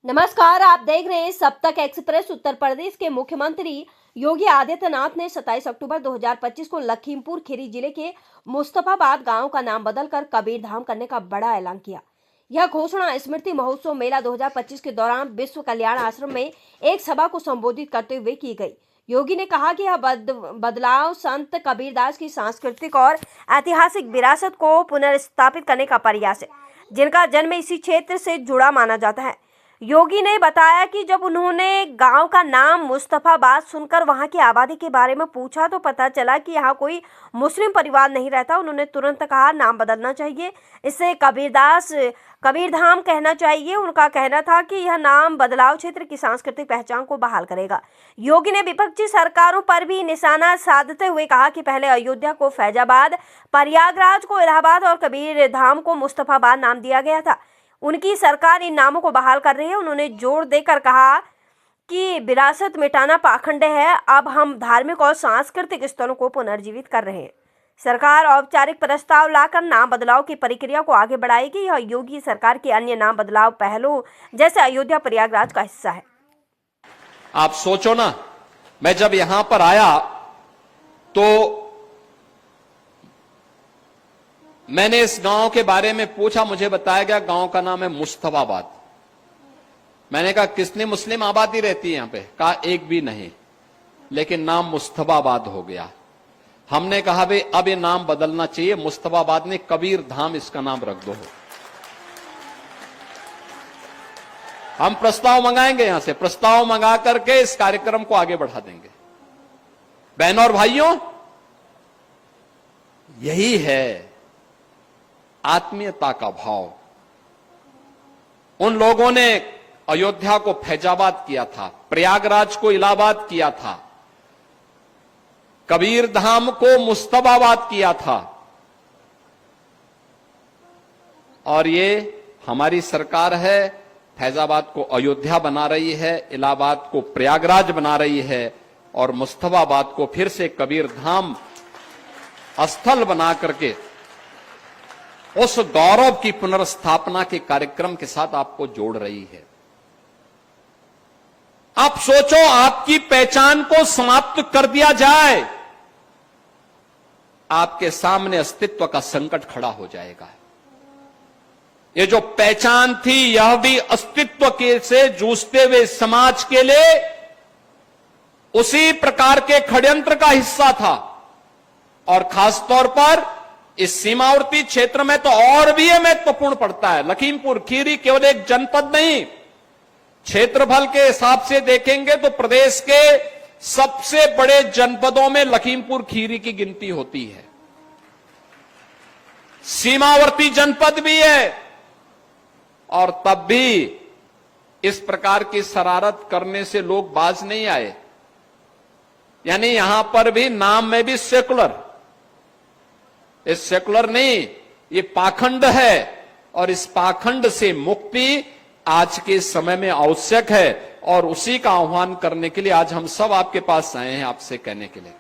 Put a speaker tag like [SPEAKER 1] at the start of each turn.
[SPEAKER 1] नमस्कार, आप देख रहे हैं सब तक एक्सप्रेस। उत्तर प्रदेश के मुख्यमंत्री योगी आदित्यनाथ ने 27 अक्टूबर 2025 को लखीमपुर खीरी जिले के मुस्तफाबाद गांव का नाम बदलकर कबीरधाम करने का बड़ा ऐलान किया। यह घोषणा स्मृति महोत्सव मेला 2025 के दौरान विश्व कल्याण आश्रम में एक सभा को संबोधित करते हुए की गई। योगी ने कहा कि यह बदलाव संत कबीरदास की सांस्कृतिक और ऐतिहासिक विरासत को पुनर्स्थापित करने का प्रयास है, जिनका जन्म इसी क्षेत्र से जुड़ा माना जाता है। योगी ने बताया कि जब उन्होंने गांव का नाम मुस्तफाबाद सुनकर वहां की आबादी के बारे में पूछा तो पता चला कि यहां कोई मुस्लिम परिवार नहीं रहता। उन्होंने तुरंत कहा नाम बदलना चाहिए, इससे कबीरधाम कहना चाहिए। उनका कहना था कि यह नाम बदलाव क्षेत्र की सांस्कृतिक पहचान को बहाल करेगा। योगी ने विपक्षी सरकारों पर भी निशाना साधते हुए कहा कि पहले अयोध्या को फैजाबाद, प्रयागराज को इलाहाबाद और कबीरधाम को मुस्तफाबाद नाम दिया गया था। उनकी सरकार इन नामों को बहाल कर रही है। उन्होंने जोर देकर कहा कि विरासत मिटाना पाखंड है। अब हम धार्मिक और सांस्कृतिक स्थलों को पुनर्जीवित कर रहे हैं। सरकार औपचारिक प्रस्ताव लाकर नाम बदलाव की प्रक्रिया को आगे बढ़ाएगी। यह योगी सरकार की अन्य नाम बदलाव पहलों जैसे अयोध्या, प्रयागराज का हिस्सा है।
[SPEAKER 2] आप सोचो ना, मैं जब यहां पर आया तो मैंने इस गांव के बारे में पूछा, मुझे बताया गया गांव का नाम है मुस्तफाबाद। मैंने कहा कितनी मुस्लिम आबादी रहती है यहां पे? कहा एक भी नहीं, लेकिन नाम मुस्तफाबाद हो गया। हमने कहा भाई अब ये नाम बदलना चाहिए, मुस्तफाबाद ने कबीरधाम इसका नाम रख दो। हम प्रस्ताव मंगाएंगे, यहां से प्रस्ताव मंगा करके इस कार्यक्रम को आगे बढ़ा देंगे। बहनों और भाइयों, यही है आत्मीयता का भाव। उन लोगों ने अयोध्या को फैजाबाद किया था, प्रयागराज को इलाहाबाद किया था, कबीरधाम को मुस्तफाबाद किया था। और ये हमारी सरकार है, फैजाबाद को अयोध्या बना रही है, इलाहाबाद को प्रयागराज बना रही है और मुस्तफाबाद को फिर से कबीरधाम स्थल बना करके उस गौरव की पुनर्स्थापना के कार्यक्रम के साथ आपको जोड़ रही है। आप सोचो, आपकी पहचान को समाप्त कर दिया जाए, आपके सामने अस्तित्व का संकट खड़ा हो जाएगा। ये जो पहचान थी, यह भी अस्तित्व के से जूझते हुए समाज के लिए उसी प्रकार के षड्यंत्र का हिस्सा था। और खासतौर पर इस सीमावर्ती क्षेत्र में तो और भी यह महत्वपूर्ण पड़ता है। लखीमपुर खीरी केवल एक जनपद नहीं, क्षेत्रफल के हिसाब से देखेंगे तो प्रदेश के सबसे बड़े जनपदों में लखीमपुर खीरी की गिनती होती है। सीमावर्ती जनपद भी है, और तब भी इस प्रकार की शरारत करने से लोग बाज नहीं आए। यानी यहां पर भी नाम में भी सेकुलर, ये सेकुलर नहीं, ये पाखंड है। और इस पाखंड से मुक्ति आज के समय में आवश्यक है, और उसी का आह्वान करने के लिए आज हम सब आपके पास आए हैं, आपसे कहने के लिए।